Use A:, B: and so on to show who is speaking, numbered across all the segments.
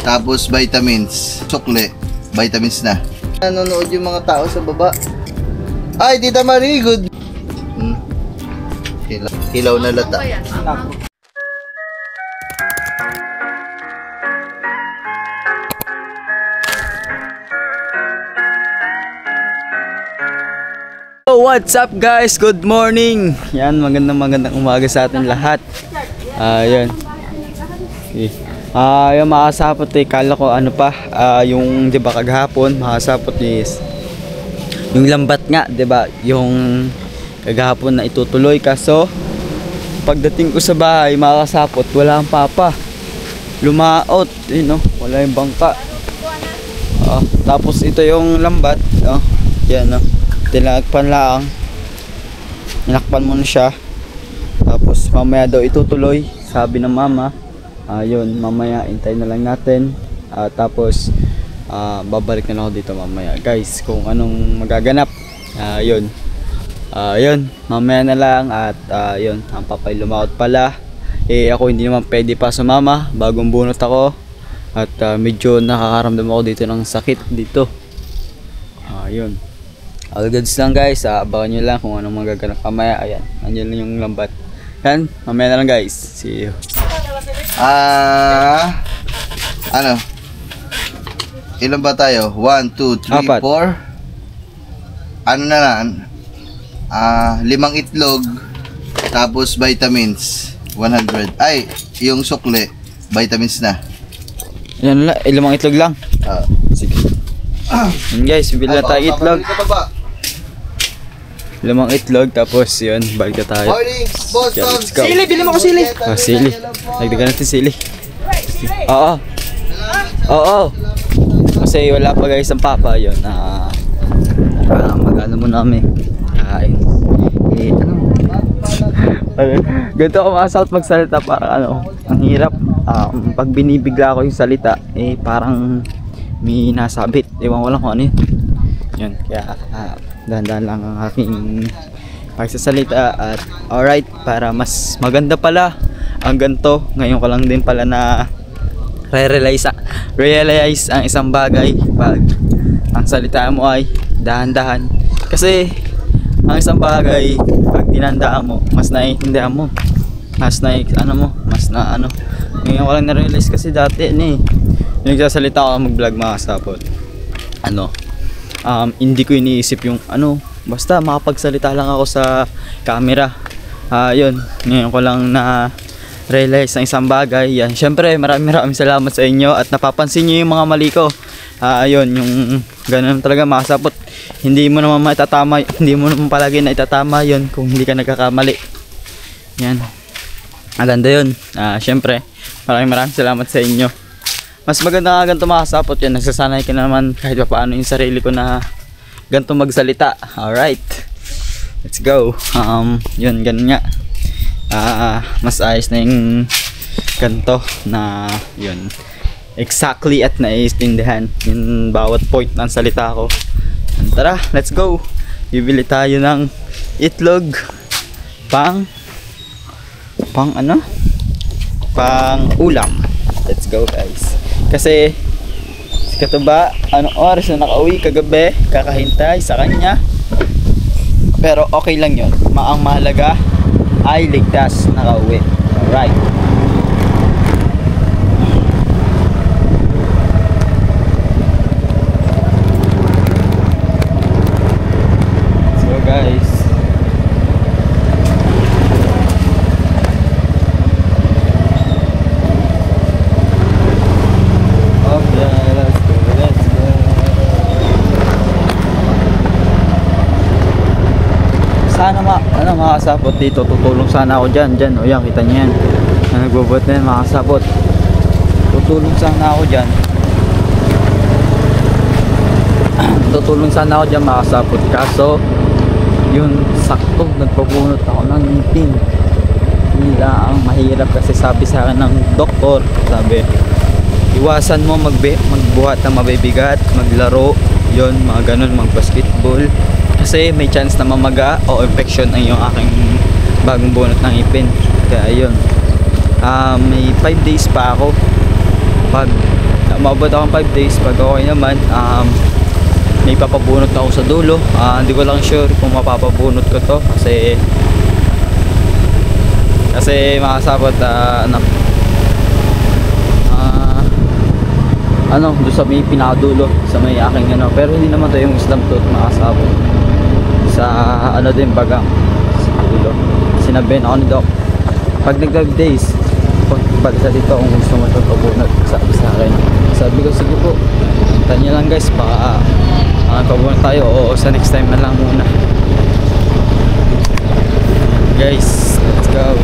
A: tapos vitamins, sukle, vitamins na. Nanonood yung mga tao sa baba. Ay, Tita Marie, good. Hilaw na lata.
B: What's up guys? Good morning! Yan, magandang umaga sa atin lahat. Yan. Okay. Yung makasapot kala ko ano pa, yung 'di ba kagahapon, makasapot is yung lambat nga, 'di ba? Yung kagahapon na itutuloy kaso pagdating ko sa bahay, makasapot, wala ang papa. Lumaot, wala yung bangka. Tapos ito yung lambat, yan tinakpan lang, tinakpan mo na siya, tapos mamaya daw itutuloy, sabi ng mama. Yun, mamaya intay na lang natin, tapos babalik na lang ako dito mamaya guys kung anong magaganap. Yun, mamaya na lang. At yun, ang papay lumaot pala, ako hindi naman pwede pa sumama, bagong bunot ako at medyo nakakaramdam ako dito ng sakit dito. Yun, all goods lang guys. Abangan nyo lang kung anong magaganap mamaya. Ayan, nandiyan lang yung lambat. Yan, mamaya na lang guys. See you.
A: Ano? Ilan ba tayo? 1, 2, 3, 4. Ano na lang? 5 itlog. Tapos vitamins 100. Ay, yung sukle, vitamins na.
B: Yan lang, 5 itlog lang. Sige. Yan guys, bibili na tayo itlog. 5 itlog, tapos yun, balik na tayo.
A: Morning, boss.
B: Let's go.
C: Sili, bilhin mo ko sili.
B: Sili. Nagdagan natin sili. Oo. Kasi wala pa guys ang papa, yun. Mag-ano mo namin. Kain. Ganito ako makasakot magsalita, parang ang hirap. Pag binibigla ko yung salita, parang may nasabit. Ewan ko lang kung ano yun. Yun, kaya dahan-dahan lang ang aking pagsasalita. At alright, para mas maganda pala ang ganito, ngayon ko lang din pala na realize ang isang bagay pag ang salita mo ay dahan-dahan. Kasi ang isang bagay pag dinandaan mo, mas naiintindihan mo, mas ngayon ko lang na-realize. Kasi dati nagsasalita ako mag-vlog mga sapot, hindi ko iniisip yung basta makapagsalita lang ako sa camera. Yun, ngayon ko lang na realize ng isang bagay. Yan, syempre maraming salamat sa inyo at napapansin nyo yung mga mali ko. Yun, yung ganun talaga makasapot, hindi mo naman maitatama, hindi mo naman palagi na itatama yun kung hindi ka nagkakamali. Yan, maganda yun. Syempre maraming salamat sa inyo. Mas maganda nga ganito makasapot, yan, nagsasanay ka naman kahit pa paano yung sarili ko na ganito magsalita. Alright, let's go. Yun, ganun nga. Mas ayos na yung ganito na yun, exactly at naiintindihan yung bawat point ng salita ko. Tara, let's go. Bibili tayo ng itlog pang ulam. Let's go guys. Kasi katuba, anong oras na nakauwi kagabi, kakahintay sa kanya. Pero okay lang yun. Ang mahalaga ay ligtas nakauwi. Alright. So guys, sana makasapot dito, tutulong sana ako dyan. O yan, kita nyo yan, nagbobot na yan, makasapot. Tutulong sana ako dyan. Makasapot. Kaso yun, sakto nagpabunot ako ng ngipin. Ang mahirap kasi sabi sa akin ng doktor, sabi iwasan mo magbuhat ng mabibigat, maglaro, yun, mga ganun, mag-basketball. Kasi may chance na mamaga o infection ang yung aking bagong bunot ng ipin. Kaya yun, may 5 days pa ako. Pag Umabot akong 5 days. Pag okay naman, may papabunot ako sa dulo. Hindi ko lang sure kung mapapabunot ko to kasi makasabot doon sa may pinakadulo sa may aking pero hindi naman to yung Islam tooth makasabot sa din bagang sa dulo. Sinabihan ako ni Doc pag nag-5 days balik sa dito kung gusto mo ito pabunot, sabi sa akin. Sabi ko sige po, hintayin nyo lang guys, baka pabunot tayo o sa next time na lang muna guys. Let's go.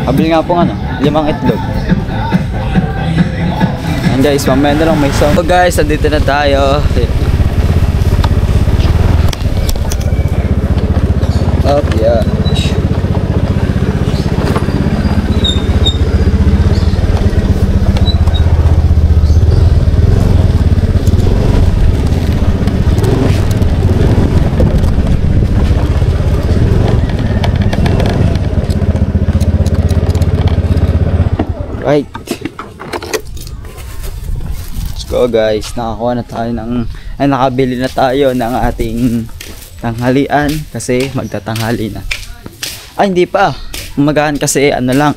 B: Habili nga po 5 itlog. And guys, mamaya na lang may sound. So guys, andito na tayo. Up, yeah. Right. Let's go guys. Nakakuha na tayo nakabili na tayo ng ating tanghalian kasi magtatanghali na. Hindi pa. Umagaan kasi lang.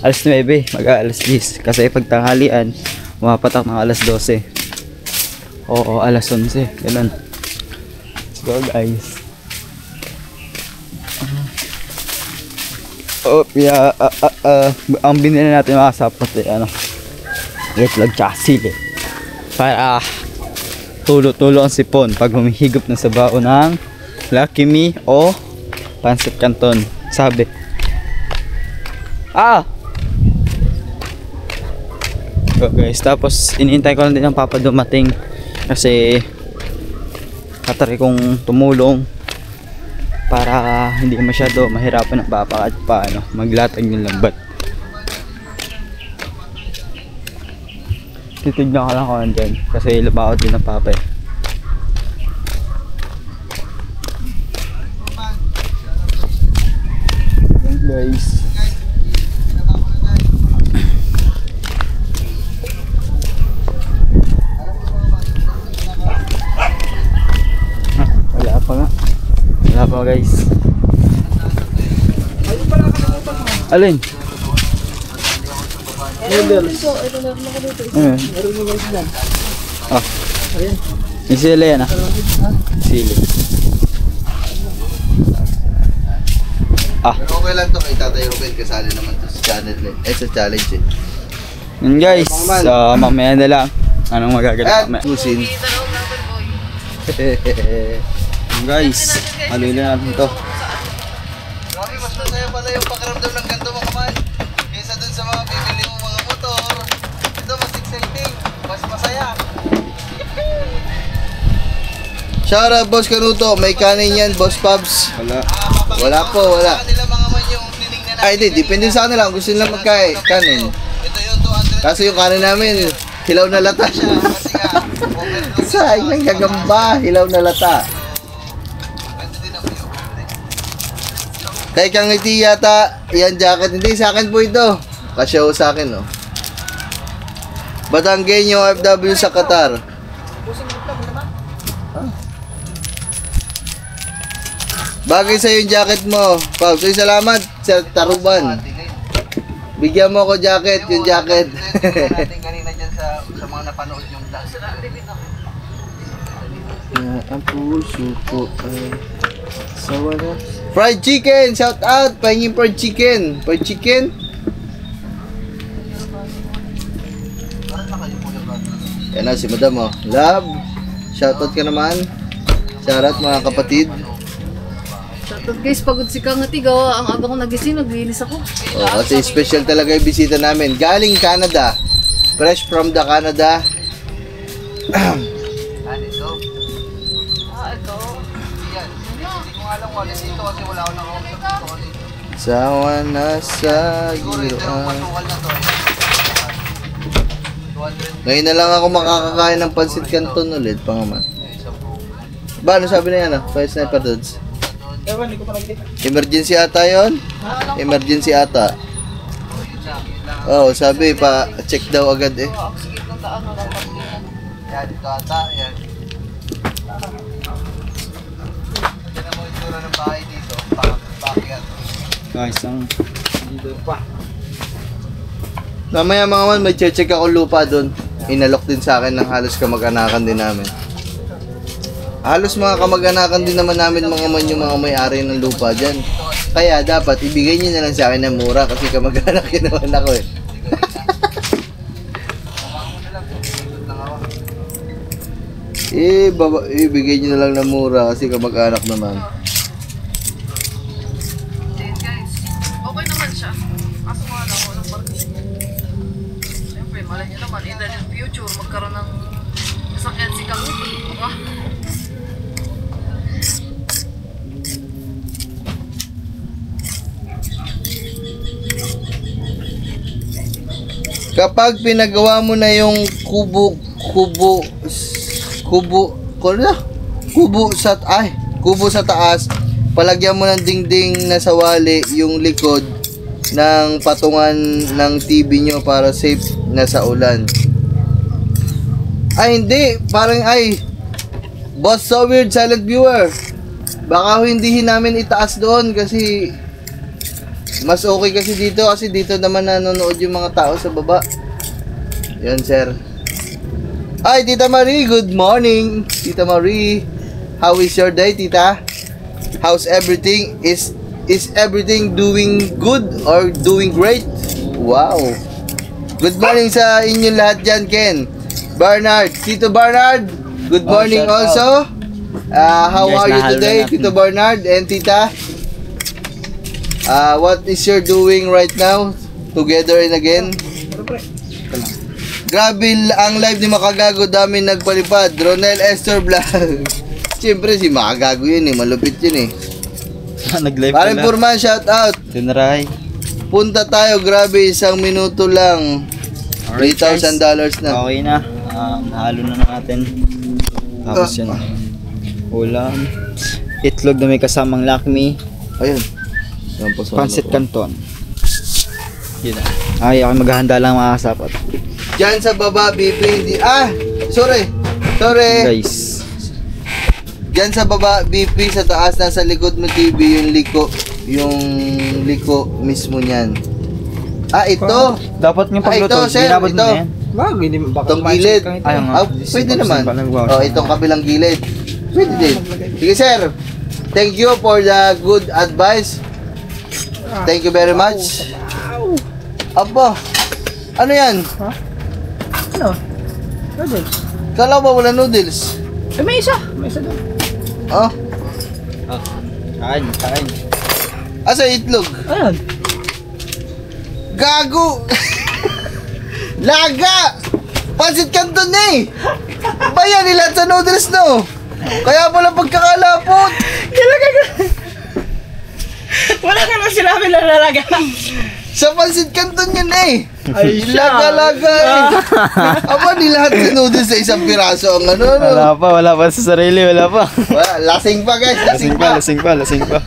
B: Alas 9, mag-alas 10 kasi pag tanghalian mapatak ng alas 12. Oo, alas 11. Ganun. Let's go guys. Oh, yeah, ang binili natin mga sapat itlog tsaka sili para tulo-tulo ang sipon pag humihigop na sa bao ng Lucky Me o Pancit Canton, sabi. So guys, tapos iniintay ko lang din ang papa dumating kasi katry kong tumulong para hindi masyado mahirapan ang papa at paano maglatag ng lambat. Titignan ko lang kung andyan kasi lumakot din ang papa eh. Yan guys. Wala pa guys. Alin? Noodles. Yung sili yan Sili.
A: Pero okay lang to kay Tatay Ruben, kasali naman to sa channel sa challenge eh.
B: Yun guys, mamaya na lang. Anong magagalit mamaya?
A: Pusin.
B: Guys, haluin natin to.
A: Grabe, mas masaya pala yung pakiramdam ng ganito mga man kaysa dun sa mga bibili mo mga motor. Ito mas exciting, mas masaya. Shout out Boss Canuto, may kanin yan Boss Pubs. Wala po, wala. Hindi, depende sa kanila kung gusto nila magkain kanin. Kaso yung kanin namin, hilaw na lata. Sayang ng gagamba, hilaw na lata. Kay Kang Ngiti yata, yan jacket. Hindi, sa akin po ito. Kasyaw sa akin, no. Batanggenyo FW sa Qatar. Bagay sa yung jacket mo. Pao, so salamat sa Taruban. Bigyan mo ako jacket, yung jacket. Natin kanina dyan sa mga napanood yung vlog. Ang puso ko ay sa wala. Fried chicken, shout out. Pahingin fried chicken. Fried chicken. Yan na si Madam, oh. Love. Shout out ka naman. Shout out mga kapatid.
C: Shoutout guys, pagod si Kang Ngiti, gawa ang aga ko nagising, naglinis ako.
A: Kasi special talaga yung bisita namin. Galing Canada. Fresh from the Canada.
C: Ikaw.
D: Yan. Hindi ko nga alam kung alin dito kasi wala ako nakausap dito dito.
A: Sawa na sa
D: Siguro ito yung
A: giroan.
D: matukal na to. 200.
A: Ngayon na lang ako makakakain ng pansit canton ulit, pangaman. Ba, ano sabi na yan ah? Five sniper dudes.
B: Ewan, hindi ko pa nakikita.
A: Emergency ata yun? Emergency ata. Oo, sabi pa, check daw agad eh.
C: Ang sigit ng daan, walang paglingan.
D: Yan, ito ata. Yan. Tignan mo yung itsura ng bahay dito. Pakyat.
B: Guys, ang dito pa.
A: Mamaya mga man, may check ako lupa doon. Inalok din sa akin ng halos kamag-anakan din namin. Halos mga kamag-anakan din naman namin mga man yung mga may-ari ng lupa dyan. Kaya dapat ibigay nyo na lang sa akin ng mura kasi kamag-anak yun naman ako eh. Ibigay nyo na lang ng mura kasi kamag-anak naman.
C: Then guys, okay naman siya. Kaso nga lang, walang parking. Siyempre, malay niyo naman, in the near future, magkaroon ng sasakyan si Kamuti.
A: Kapag pinagawa mo na yung kubo sa taas, palagyan mo ng dingding na sawali yung likod ng patungan ng TV nyo para safe na sa ulan. Ay hindi, parang boss, so weird silent viewer. Baka hindihin namin itaas doon kasi mas okay kasi dito naman nanonood yung mga tao sa baba. Yan, sir. Ay, Tita Marie, good morning. Tita Marie, how is your day, Tita? How's everything? Is everything doing good or doing great? Wow. Good morning sa inyo lahat dyan, Ken. Bernard, Tito Bernard, good morning
B: shout out.
A: also. How
B: Guys,
A: are you
B: nahalo
A: today,
B: na natin.
A: Tito Bernard and Tita? What is your doing right now? Together and again? Grabe ang live ni Makagago, dami nagpalipad. Ronel Esther Vlog. Siyempre si Makagago yun eh, malupit yun eh.
B: Nag-live
A: Parang
B: pala.
A: Purman, shout out.
B: Tinray.
A: Punta tayo, grabe, isang minuto lang. $3,000 na.
B: Okay na. Nahalo na natin. Tapos yun. Ulam. Itlog na may kasamang lakmi.
A: Ayun. Yan po sa
B: Pansit
A: ano po.
B: canton. Yun na. Ay, ako maghahanda lang mga kasapot.
A: Diyan sa baba, BP, hindi. Sorry.
B: Guys.
A: Diyan sa baba, BP, sa taas, nasa likod mo TV, yung liko mismo niyan. Ito.
B: Dapat yung
A: ito,
B: pagluto.
A: sir,
B: Ginabad mo
A: ito.
B: na yan.
E: Wag, hindi baka
A: Itong gilid.
B: Ayaw nga.
A: Pwede naman.
E: Wow.
A: Itong kabilang gilid. Pwede din. Sige, sir. Thank you for the good advice. Thank you very much. Aba. Ano yan?
E: Ano? Noodles.
A: Kala ba wala noodles?
E: May isa. May isa doon.
A: Oh.
B: Kain.
A: Asa itlog?
E: Ayun.
A: Gago! Laga! Pansit canton eh! Bayan nila sa noodles no? Kaya pala pagkakalapot!
E: Wala ka na sinabi na lalaga.
A: Sa pansit canton yun eh!
E: Ay, siya.
A: Laga-laga eh! Aba, nilahat sa noodles sa isang piraso ang ano no?
B: Wala pa sa sarili, wala pa.
A: Wala, lasing pa guys, lasing pa!
B: Lasing pa.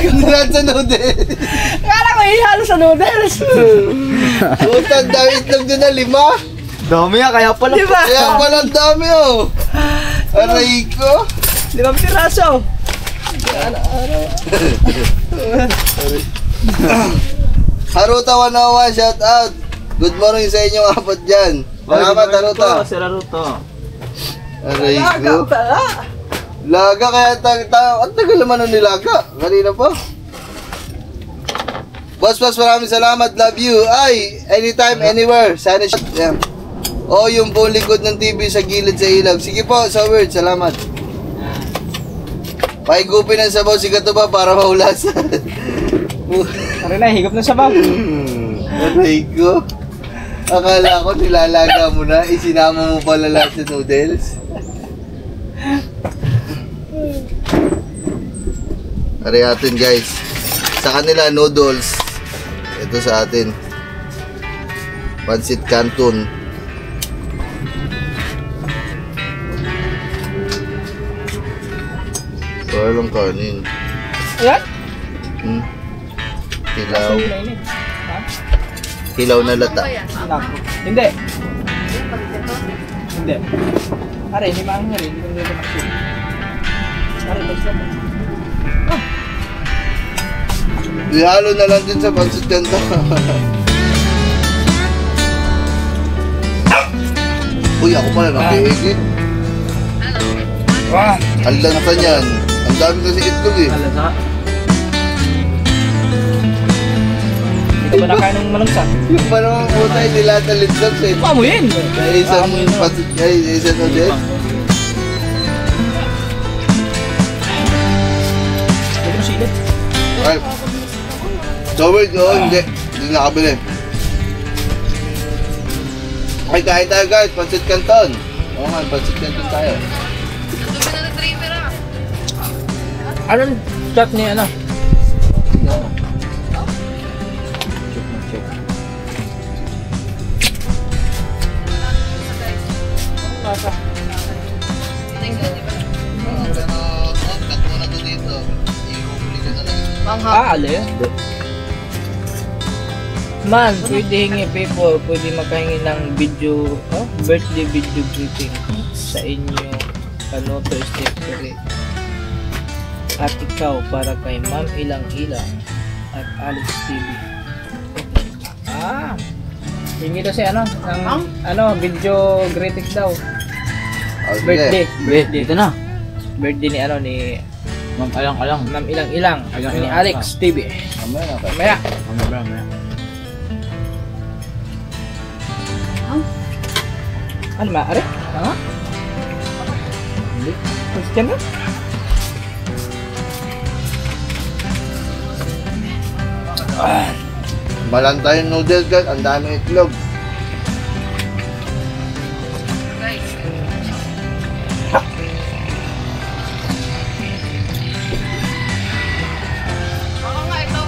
A: Nilahat sa noodles!
E: Akala ko ihalo sa noodles.
A: Utang daw itlog doon na 5!
B: Dami kaya pala.
E: Diba?
A: Kaya pala ang dami oh! Aray ko!
E: 5 piraso.
A: Haruta 101, shout out! Good morning sa inyong apat dyan! Salamat, Haruta!
B: Sir Haruto.
A: Aray
E: Laga
A: ko!
E: pala.
A: Laga kaya ang tagal naman ng nilaga. Kanina pa. Boss, maraming salamat. Love you. Ay, anytime, anywhere. Sana siya. Yeah. O, yung buong likod ng TV sa gilid sa ilog. Sige po, so weird. Salamat. Paigupin ang sabaw si Katuba para maulasan.
E: Tara na, higop na sabaw.
A: Aray ko. Akala ko nilalaga mo na. Isinama mo pala lahat sa noodles. Ari atin guys. Sa kanila noodles. Ito sa atin. Pancit Canton. Walang kanin.
E: Ayan?
A: Hmm. Hilaw.
E: Sa'yo na init. Ha?
A: Hilaw na lata.
E: Naku. Hindi. Hindi. Pare, hindi maanghang rin. Hindi ko maksin. Pare, basta mo.
A: Ihalo na lang din sa pancit canton. Uy, ako pala nakiigit.
E: Wah!
A: Ang lansa niyan. Ang dami kasi itlog eh.
E: Alasa. Hindi ka ba nakain ng malangsa?
A: Yung parang puta, hindi lahat ng litlog eh.
E: Pamuin!
A: Ay, isang pancit, ay, isang noodles.
E: Hindi ko silip.
A: Ay. So wait, hindi. Hindi nakabili. Okay, kain tayo guys. Pancit Canton. Oo nga, pancit Canton tayo.
C: Dumi na ng driver ah.
E: Anong chat ni ano?
C: Thank you, di ba?
A: Pero, cut muna to dito. Ihuli ko na lang.
C: Manghang.
E: Alin? Man, pwede hingi people, pwede makahingi ng video, birthday video greeting sa inyo, Kanoto Step 3. At ikaw para kay Ma'am Ilang Ilang at Alex TV. Hingi daw si ano, ng video greeting daw.
A: Oh, sige.
E: Birthday, birthday.
B: Dito na.
E: Birthday ni ano ni
B: Ma'am, alang.
E: Ma'am Ilang Ilang, ni Alex TV.
A: Mamaya na tayo.
E: Mamaya.
B: Mamaya.
E: Ano maaari? Ha? Hindi. Question na?
A: Malang tayong noodles guys. Ang dami itlog.
C: Guys. Oo nga, ito.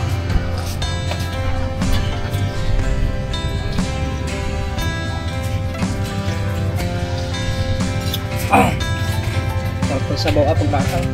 E: Tapos sabaw pagbatang.